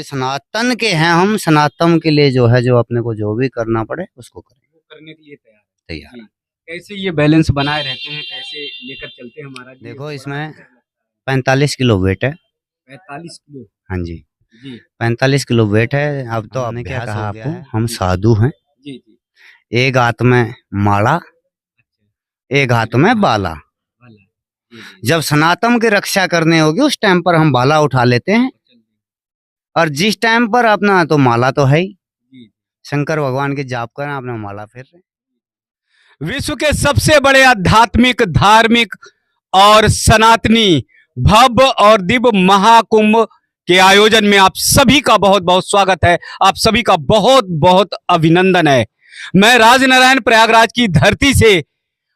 सनातन के हैं हम, सनातन के लिए जो है जो अपने को जो भी करना पड़े उसको करें, वो करने के लिए तैयार तैयार जी। है। कैसे ये बैलेंस बनाए रहते हैं, कैसे लेकर चलते हैं महाराज जी? ये देखो तो बड़ा इसमें आश्चर्य लगता है। 45 किलो वेट है। 45 किलो हाँ जी, जी 45 किलो वेट है। अब तो हमने क्या कहा आपको, हम साधु हैं। जी जी। एक हाथ में माला, अच्छा एक हाथ में बाला। वाला जी जी जब सनातन की रक्षा करनी होगी उस टाइम पर हम बाला उठा लेते हैं, चल और जिस टाइम पर अपना तो माला तो है ही, जी। शंकर भगवान की जाप करें अपना माला फेर रहे। विश्व के सबसे बड़े आध्यात्मिक, धार्मिक और सनातनी भव्य और दिव्य महाकुंभ के आयोजन में आप सभी का बहुत बहुत स्वागत है। आप सभी का बहुत बहुत अभिनंदन है। मैं राजनारायण प्रयागराज की धरती से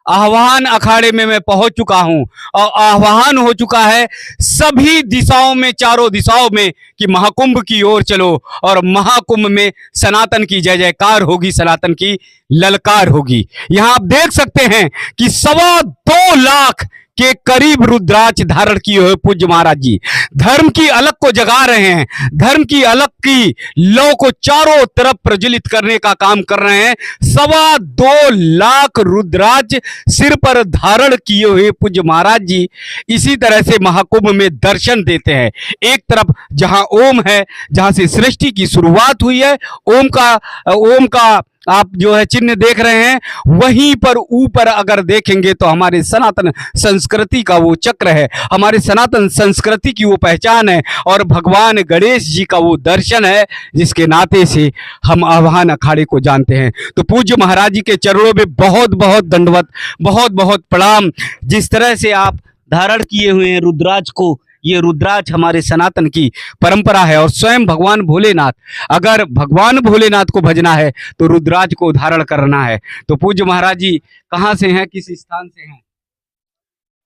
आह्वान अखाड़े में मैं पहुंच चुका हूं और आह्वान हो चुका है सभी दिशाओं में, चारों दिशाओं में कि महाकुंभ की ओर चलो और महाकुंभ में सनातन की जय जयकार होगी, सनातन की ललकार होगी। यहां आप देख सकते हैं कि 2.25 लाख के करीब रुद्राक्ष धारण किए हुए पूज्य महाराज जी धर्म की अलग को जगा रहे हैं, धर्म की अलग की लौ को चारों तरफ प्रज्वलित करने का काम कर रहे हैं। 2.25 लाख रुद्राक्ष सिर पर धारण किए हुए पूज्य महाराज जी इसी तरह से महाकुंभ में दर्शन देते हैं। एक तरफ जहां ओम है, जहां से सृष्टि की शुरुआत हुई है, ओम का आप जो है चिन्ह देख रहे हैं, वहीं पर ऊपर अगर देखेंगे तो हमारे सनातन संस्कृति का वो चक्र है, हमारे सनातन संस्कृति की वो पहचान है और भगवान गणेश जी का वो दर्शन है जिसके नाते से हम आह्वान अखाड़े को जानते हैं। तो पूज्य महाराज जी के चरणों में बहुत बहुत दंडवत, बहुत बहुत प्रणाम। जिस तरह से आप धारण किए हुए हैं रुद्राक्ष को, ये रुद्राक्ष हमारे सनातन की परंपरा है और स्वयं भगवान भोलेनाथ, अगर भगवान भोलेनाथ को भजना है तो रुद्राक्ष को धारण करना है। तो पूज्य महाराज जी कहाँ से हैं, किस स्थान से हैं?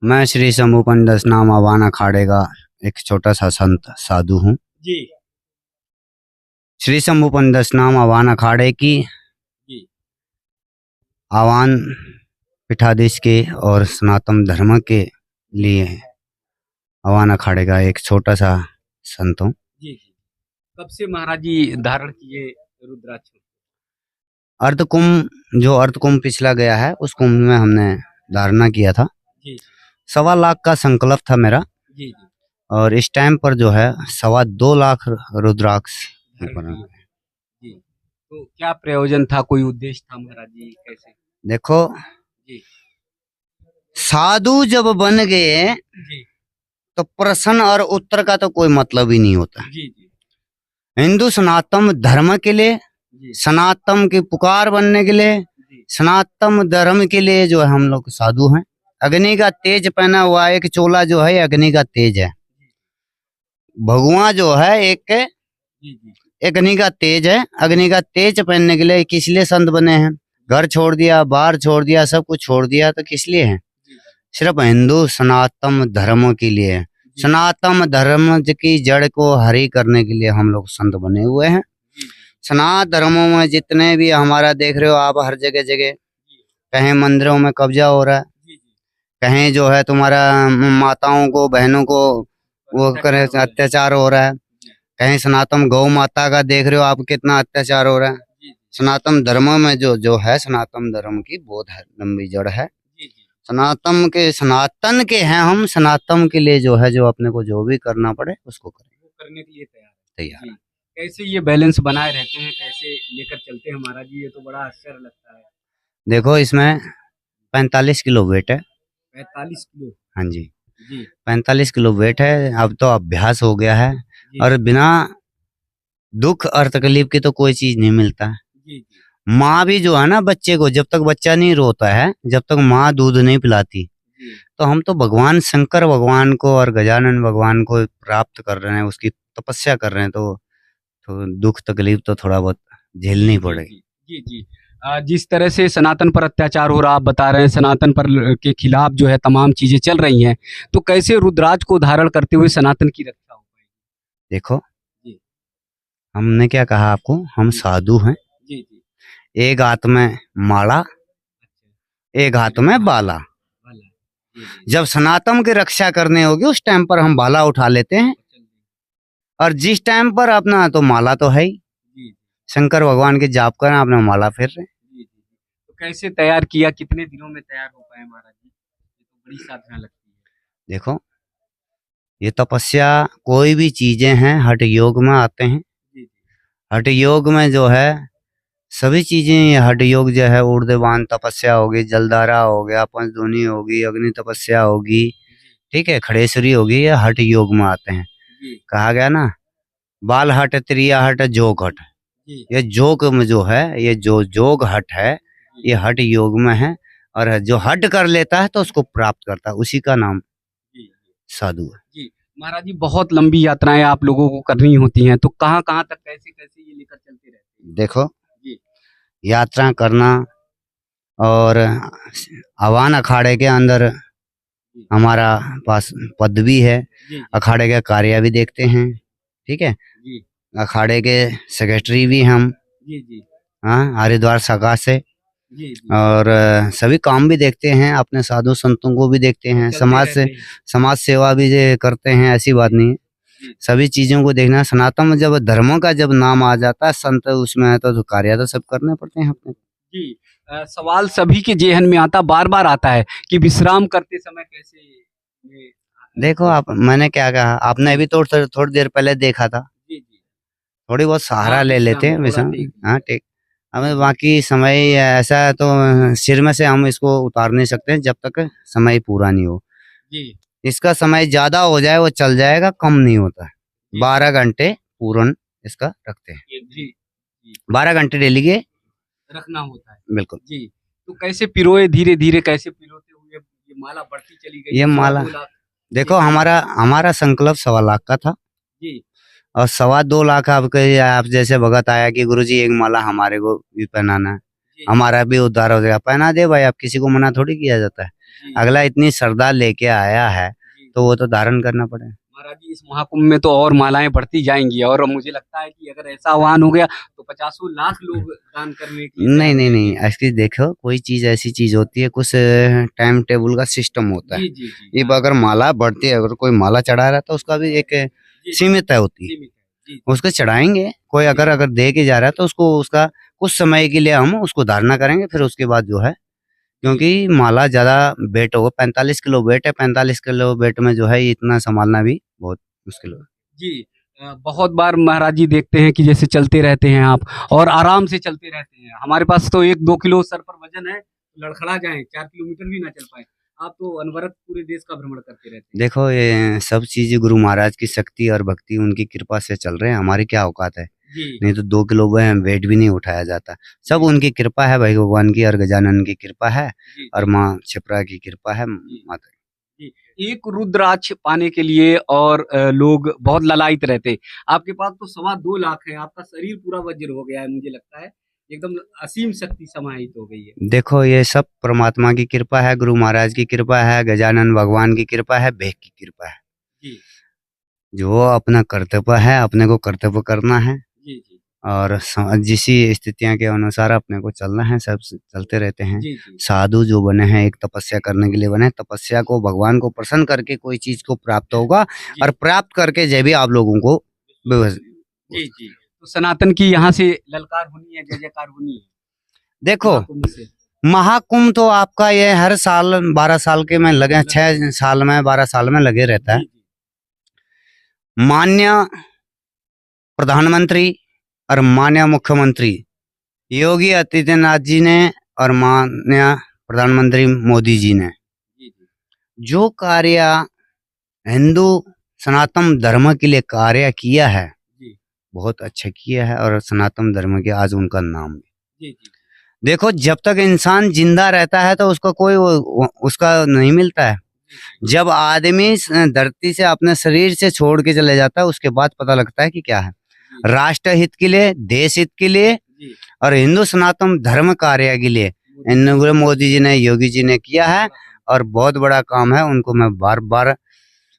मैं श्री शंभु पंडित नाम आह्वान अखाड़े का एक छोटा सा संत साधु हूँ। जी श्री शंभु पंडित नाम आह्वान अखाड़े की जी आह्वान पीठाधीश के और सनातन धर्म के लिए आह्वान अखाड़े का एक छोटा सा संत हूँ। जी जी। कब से महाराज जी धारण किए रुद्राक्ष? अर्धकुंभ, जो अर्धकुंभ पिछला गया है उस कुंभ में हमने धारणा किया था। जी 2.25 लाख का संकल्प था मेरा, जी जी। और इस टाइम पर जो है 2.25 लाख रुद्राक्ष धारण किए। जी तो क्या प्रयोजन था, कोई उद्देश्य था महाराज जी, कैसे? देखो, जी साधु जब बन गए जी तो प्रश्न और उत्तर का तो कोई मतलब ही नहीं होता। जी जी हिंदू सनातन धर्म के लिए, जी सनातन की पुकार बनने के लिए, जी सनातन धर्म के लिए जो है हम लोग साधु हैं। अग्नि का तेज पहना हुआ एक चोला जो है अग्नि का तेज है। भगवान जो है एक जी जी अग्नि का तेज है। अग्नि का तेज पहनने के लिए किस लिए संत बने हैं? घर छोड़ दिया, बाहर छोड़ दिया, सब कुछ छोड़ दिया, तो किस लिए है? सिर्फ हिंदू सनातन धर्म के लिए है। सनातन धर्म की जड़ को हरी करने के लिए हम लोग संत बने हुए हैं। सनातन धर्मों में जितने भी हमारा देख रहे हो आप, हर जगह जगह कहीं मंदिरों में कब्जा हो रहा है, कहीं जो है तुम्हारा माताओं को, बहनों को वो करे अत्याचार हो रहा है, कहीं सनातन गौ माता का देख रहे हो आप कितना अत्याचार हो रहा है। सनातन धर्म में जो है सनातन धर्म की बहुत लंबी जड़ है। सनातन के हैं हम, सनातन के लिए जो है जो अपने को जो भी करना पड़े उसको करें, वो करने के लिए तैयार। कैसे ये बैलेंस बनाए रहते हैं, कैसे लेकर चलते हैं महाराज जी? ये तो बड़ा आश्चर्य लगता है। देखो इसमें 45 किलो वेट है। 45 किलो हाँ जी, जी 45 किलो वेट है। अब तो अभ्यास हो गया है, और बिना दुख और तकलीफ की तो कोई चीज नहीं मिलता है। जी जी माँ भी जो है ना, बच्चे को जब तक बच्चा नहीं रोता है, जब तक माँ दूध नहीं पिलाती, तो हम तो भगवान शंकर भगवान को और गजानन भगवान को प्राप्त कर रहे हैं, उसकी तपस्या कर रहे हैं, तो दुख तकलीफ तो थोड़ा बहुत झेलनी पड़ेगी। जी जी। जिस तरह से सनातन पर अत्याचार हो रहा, आप बता रहे हैं सनातन पर के खिलाफ जो है तमाम चीजें चल रही हैं, तो कैसे रुद्राक्ष को धारण करते हुए सनातन की रक्षा हो पाएगी? देखो जी हमने क्या कहा आपको, हम साधु हैं। जी जी एक हाथ में माला, एक हाथ में बाला। जब सनातन की रक्षा करनी होगी उस टाइम पर हम बाला उठा लेते हैं, और जिस टाइम पर अपना तो माला तो है ही, जी शंकर भगवान के जाप करें अपना माला फेर रहे हैं। जी जी। तो कैसे तैयार किया, कितने दिनों में तैयार हो पाए महाराज जी? ये तो बड़ी साधना लगती है। देखो ये तपस्या कोई भी चीजें हैं हठ योग में आते हैं। जी जी हठ योग में जो है सभी चीजें, ये हठ योग जो है ऊर्ध्वगान तपस्या होगी, जलधारा हो गया, पंचधूनी होगी, अग्नि तपस्या होगी, जी ठीक है, खड़ेश्वरी होगी, ये हठ योग में आते हैं। जी कहा गया ना, बाल हट, त्रिया हट, जोग हट। जी ये जोग में जो है, ये जो जोग हट है, जी ये हठ योग में है। और जो हट कर लेता है तो उसको प्राप्त करता है, उसी का नाम जी साधु है। जी। महाराज जी, बहुत लंबी यात्राएं आप लोगों को करनी होती हैं, तो कहाँ कहाँ तक, कैसे कैसे ये लेकर चलते रहते हैं? देखो जी यात्रा करना और आवान अखाड़े के अंदर जी हमारा पास पद भी है, जी अखाड़े का कार्य भी देखते हैं, ठीक है, जी अखाड़े के सेक्रेटरी भी हम, जी जी हाँ, हरिद्वार शाखा से। जी जी। और सभी काम भी देखते हैं, अपने साधु संतों को भी देखते तो हैं, चलते समाज से रहते हैं। समाज सेवा भी जे करते हैं, ऐसी बात नहीं है। जी सभी चीजों को देखना, सनातन में जब धर्मों का जब नाम आ जाता है, संत उसमें है तो कार्य तो सब करने पड़ते हैं अपने। जी। सवाल सभी के जेहन में आता, बार बार आता है कि विश्राम करते समय कैसे ये देखो आप, मैंने क्या कहा, आपने अभी तो थोड़ी देर पहले देखा था, जी जी। थोड़ी बहुत सहारा हाँ, ले लेते हैं थोड़ा विषम। टेक लिया। हाँ ठीक। हमें जी बाकी समय ऐसा है तो सिर में से हम इसको उतार नहीं सकते जब तक समय पूरा नहीं हो। जी इसका समय ज्यादा हो जाए वो चल जाएगा, कम नहीं होता है। जी 12 घंटे पूर्ण इसका रखते हैं, जी जी। 12 घंटे डेली के, रखना होता है। बिल्कुल। जी। तो कैसे पिरोए, धीरे धीरे कैसे पिरोते हुए ये माला बढ़ती चली गई, ये सवा माला 2 लाख? देखो, हमारा हमारा संकल्प 1.25 लाख का था, जी और 2.25 लाख आपके, आप जैसे भगत आया कि गुरुजी एक माला हमारे को भी पहनाना है, जी हमारा भी उद्धार हो जाएगा, पहना दे भाई, आप किसी को मना थोड़ी किया जाता है। जी अगला इतनी श्रद्धा लेके आया है जी। तो वो तो धारण करना पड़ेगा। महाराज जी, इस महाकुंभ में तो और मालाएं बढ़ती जाएंगी, और मुझे लगता है कि अगर ऐसा आह्वान हो गया तो 50 लाख लोग दान करने के लिए नहीं तैयार हो नहीं नहीं, जाएंगे। ऐसी देखो, कोई चीज ऐसी चीज होती है, कुछ टाइम टेबल का सिस्टम होता है। जी जी जी। ये अगर माला बढ़ती है, अगर कोई माला चढ़ा रहा है तो उसका भी एक जी सीमित है होती है, सीमित है। जी उसको चढ़ाएंगे। कोई अगर अगर दे के जा रहा है तो उसको उसका कुछ समय के लिए हम उसको धारणा करेंगे, फिर उसके बाद जो है, क्योंकि माला ज्यादा वेट होगा, 45 किलो वेट है, 45 किलो वेट में जो है इतना संभालना भी बहुत मुश्किल होगा। जी। बहुत बार महाराज जी देखते हैं कि जैसे चलते रहते हैं आप, और आराम से चलते रहते हैं। हमारे पास तो 1-2 किलो सर पर वजन है, लड़खड़ा जाए, 4 किलोमीटर भी ना चल पाए। आप तो अनवरत पूरे देश का भ्रमण करते रहते हैं। देखो ये सब चीजें गुरु महाराज की शक्ति और भक्ति, उनकी कृपा से चल रहे हैं, हमारी क्या औकात है। जी नहीं तो 2 किलो वेट भी नहीं उठाया जाता, सब जी उनकी कृपा है भाई, भगवान की और गजानन की कृपा है, जी और जी माँ क्षिप्रा की कृपा है, जी माता। जी। एक रुद्राक्ष पाने के लिए और लोग बहुत ललायत रहते हैं। आपके पास तो 2.25 लाख है, आपका शरीर पूरा वज्र हो गया है, मुझे लगता है एकदम असीम शक्ति समाहित हो गई है। देखो ये सब परमात्मा की कृपा है, गुरु महाराज की कृपा है, गजानन भगवान की कृपा है, भेग की कृपा है। जी जो अपना कर्तव्य है, अपने को कर्तव्य करना है, जी जी और जिसी स्थितियों के अनुसार अपने को चलना है, सब चलते रहते हैं। जी जी साधु जो बने हैं एक तपस्या करने के लिए बने हैं, तपस्या को भगवान को प्रसन्न करके कोई चीज को प्राप्त होगा, और जी प्राप्त करके जब भी आप लोगों को जी जी। तो सनातन की यहाँ से ललकार होनी है, जय जयकार होनी है देखो महाकुंभ से। महाकुंभ तो आपका ये हर साल 12 साल के में लगे, 6 साल में 12 साल में लगे रहता है। जी जी माननीय प्रधानमंत्री और माननीय मुख्यमंत्री योगी आदित्यनाथ जी ने, और माननीय प्रधानमंत्री मोदी जी ने जी जी जो कार्य हिंदू सनातन धर्म के लिए कार्य किया है, जी बहुत अच्छा किया है, और सनातन धर्म के आज उनका नाम है। जी जी देखो जब तक इंसान जिंदा रहता है तो उसका कोई उसका नहीं मिलता है। जब आदमी धरती से अपने शरीर से छोड़ के चले जाता है, उसके बाद पता लगता है कि क्या है। राष्ट्र हित के लिए, देश हित के लिए, जी और हिंदू सनातन धर्म कार्य के लिए इन मोदी जी ने, योगी जी ने किया है, और बहुत बड़ा काम है। उनको मैं बार बार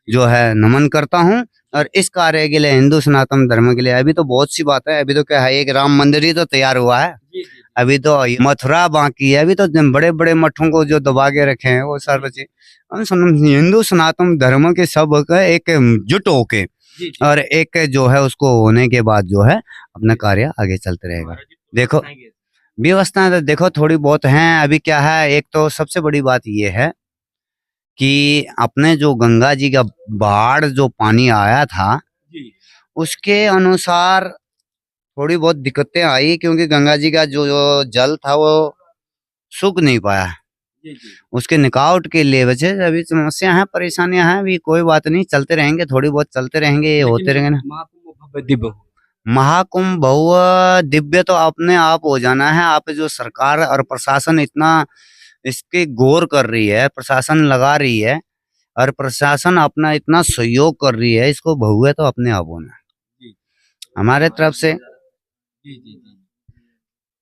जो है नमन करता हूँ। और इस कार्य के लिए, हिंदू सनातन धर्म के लिए, अभी तो बहुत सी बात है। अभी तो क्या है, एक राम मंदिर ही तो तैयार हुआ है। जी जी अभी तो मथुरा बाकी है, अभी तो बड़े बड़े मठों को जो दबा के रखे हैं वो सारे बच्चे। हम हिंदू सनातन धर्म के सब का एक जुट होके और एक जो है उसको होने के बाद जो है अपना कार्य आगे चलते रहेगा। देखो व्यवस्थाएं तो देखो थोड़ी बहुत हैं। अभी क्या है, एक तो सबसे बड़ी बात ये है कि अपने जो गंगा जी का बाढ़ जो पानी आया था उसके अनुसार थोड़ी बहुत दिक्कतें आई, क्योंकि गंगा जी का जो जल था वो सूख नहीं पाया। उसके निकाउट के लिए वजह से अभी समस्या है, परेशानियां हैं। अभी कोई बात नहीं, चलते रहेंगे, थोड़ी बहुत चलते रहेंगे, ये होते रहेंगे ना। महाकुंभ भव्य दिव्य तो अपने आप हो जाना है। आप जो सरकार और प्रशासन इतना इसके गौर कर रही है, प्रशासन लगा रही है और प्रशासन अपना इतना सहयोग कर रही है, इसको भव्य तो अपने आप होना है हमारे तरफ से।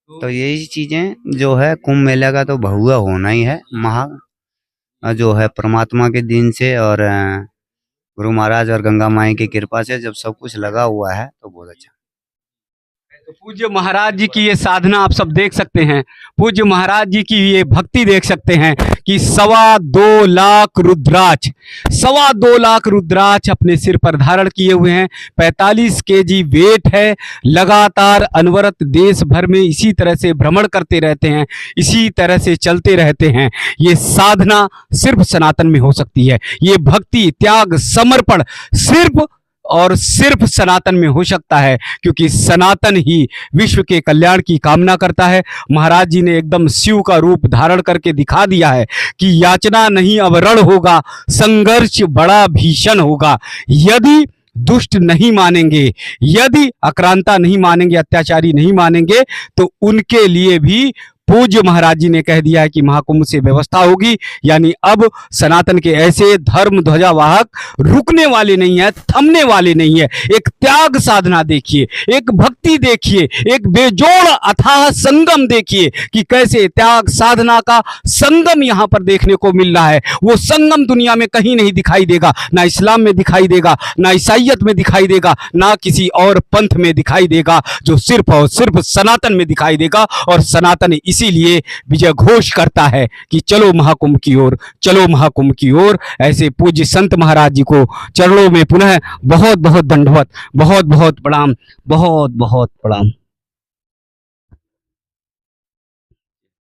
तो यही चीजें जो है कुंभ मेला का तो भव्य होना ही है। महा जो है परमात्मा के दिन से और गुरु महाराज और गंगा माई की कृपा से जब सब कुछ लगा हुआ है तो बहुत अच्छा। तो पूज्य महाराज जी की ये साधना आप सब देख सकते हैं, पूज्य महाराज जी की ये भक्ति देख सकते हैं कि 2.25 लाख रुद्राक्ष 2.25 लाख रुद्राक्ष अपने सिर पर धारण किए हुए हैं। 45 केजी वेट है। लगातार अनवरत देश भर में इसी तरह से भ्रमण करते रहते हैं, इसी तरह से चलते रहते हैं। ये साधना सिर्फ सनातन में हो सकती है। ये भक्ति, त्याग, समर्पण सिर्फ और सिर्फ सनातन में हो सकता है, क्योंकि सनातन ही विश्व के कल्याण की कामना करता है। महाराज जी ने एकदम शिव का रूप धारण करके दिखा दिया है कि याचना नहीं अब रण होगा, संघर्ष बड़ा भीषण होगा। यदि दुष्ट नहीं मानेंगे, यदि आक्रांता नहीं मानेंगे, अत्याचारी नहीं मानेंगे, तो उनके लिए भी पूज्य महाराज जी ने कह दिया है कि महाकुंभ से व्यवस्था होगी। यानी अब सनातन के ऐसे धर्म ध्वजावाहक रुकने वाले नहीं है, थमने वाले नहीं है। एक त्याग साधना देखिए, एक भक्ति देखिए, एक बेजोड़ अथाह संगम देखिए कि कैसे त्याग साधना का संगम यहाँ पर देखने को मिल रहा है। वो संगम दुनिया में कहीं नहीं दिखाई देगा, ना इस्लाम में दिखाई देगा, ना ईसाइयत में दिखाई देगा, ना किसी और पंथ में दिखाई देगा, जो सिर्फ और सिर्फ सनातन में दिखाई देगा। और सनातन इसीलिए विजय घोष करता है कि चलो महाकुंभ की ओर, चलो महाकुंभ की ओर। ऐसे पूज्य संत महाराज जी को चरणों में पुनः बहुत बहुत दंडवत, बहुत बहुत प्रणाम, बहुत बहुत प्रणाम।